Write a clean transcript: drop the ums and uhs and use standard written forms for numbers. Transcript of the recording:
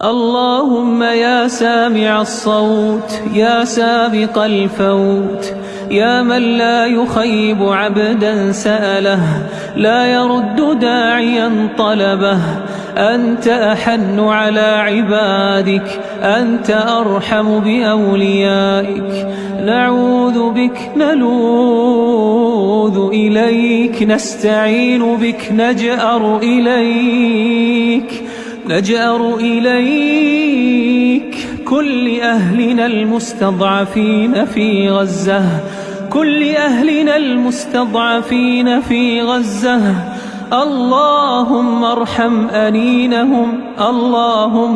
اللهم يا سامع الصوت يا سابق الفوت يا من لا يخيب عبدا سأله لا يرد داعيا طلبه أنت أحن على عبادك أنت أرحم بأوليائك نعوذ بك نلوذ إليك نستعين بك نجأر إليك كل أهلنا المستضعفين في غزة اللهم ارحم أنينهم اللهم